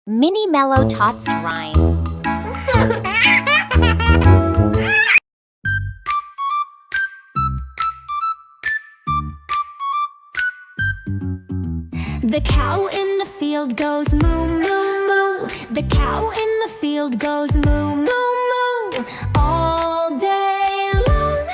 Mini Mellow Tots Rhyme. The cow in the field goes moo, moo, moo. The cow in the field goes moo, moo, moo. All day long.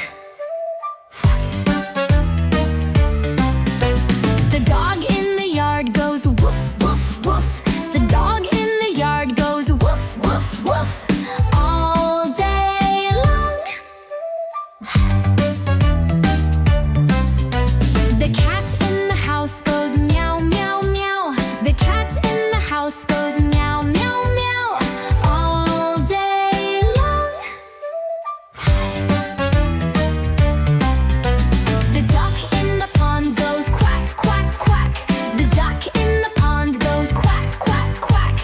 The dog in the yard goes woof, woof, woof. The dog in the yard goes woof, woof, woof. All day long. The cat in the house goes meow, meow, meow. The cat in the house goes meow, meow, meow. All day long. The duck in the pond goes quack, quack, quack. The duck in the pond goes quack, quack, quack.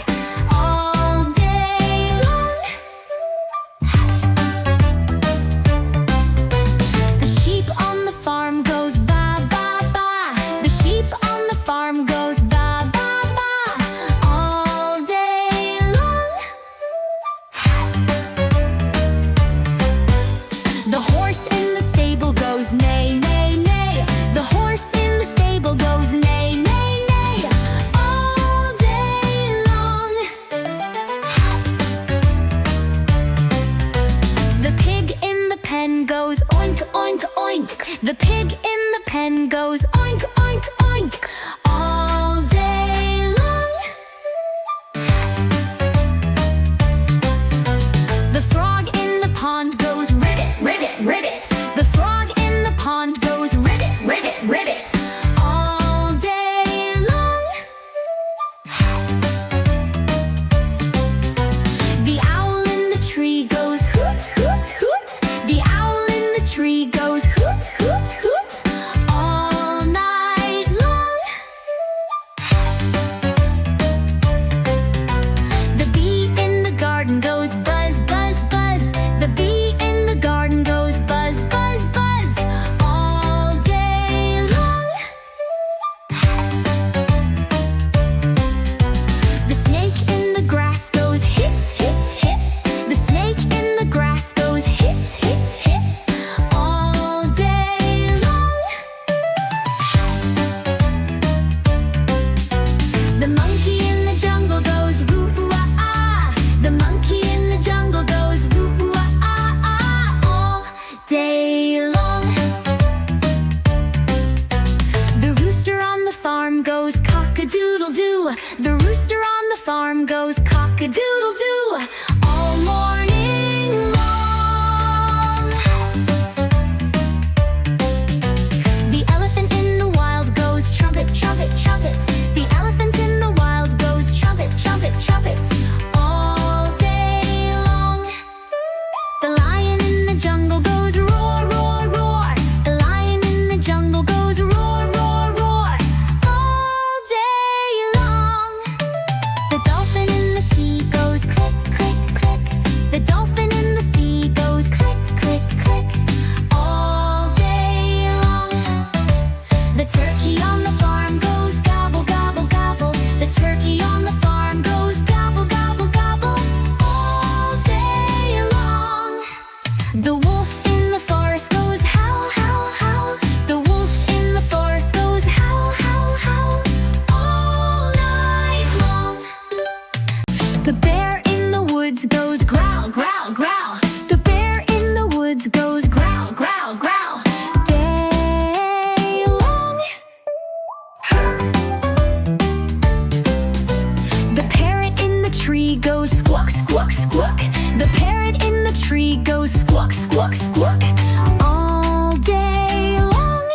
All day long. The sheep on the farm goes ba, ba, ba. The sheep on the farm goes ba, ba, ba. All day long. The horse in the stable goes neigh, neigh, neigh. The horse in the stable goes neigh, neigh, neigh. All day long. The pig in the pen goes oink, oink, oink. The pig in the pen goes oink, oink, oink. All day long. The frog in the pond goes ribbit, ribbit, ribbit. The frog in the pond goes ribbit, ribbit, ribbit. All day long. The owl in the tree goes hoot, hoot, hoot. The owl in the tree goes hoot, hoot, hoot. All night long. The bee in the garden goes buzz, buzz, buzz. The bee in the garden goes buzz, buzz, buzz. All day long. The snake in the grass goes hiss, hiss, hiss. The snake in the grass goes hiss, hiss, hiss. All day long. The monkey in the jungle goes woo, woo, ah, ah. The monkey in the jungle goes woo, woo, ah, ah, ah. All day long. The rooster on the farm goes cock-a-doodle-doo. The rooster on the farm goes cock-a-doodle-doo. All morning long. The elephant in the wild goes trumpet, trumpet, trumpet. The elephant in the wild goes trumpet, trumpet, trumpet. All day long. The lion in the jungle goes roar, roar, roar. The lion in the jungle goes roar, roar, roar. All day long. The dolphin in the sea goes click, click, click. The dolphin in the sea goes click, click, click. All day long. The turkey on the farm goes gobble, gobble, gobble. The turkey on the farm goes gobble, gobble, gobble. All day long. The wolf in the forest goes howl, howl, howl. The wolf in the forest goes howl, howl, howl. All night long. The bear in the woods goes growl, growl, growl. The bear in the woods goes growl, growl, growl. Day long. The parrot in the tree goes squawk, squawk, squawk. The parrot in the tree goes squawk, squawk, squawk. All day long.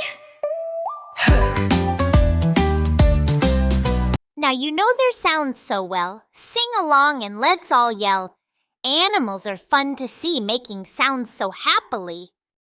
Now you know their sounds so well. Sing along and let's all yell. Animals are fun to see making sounds so happily.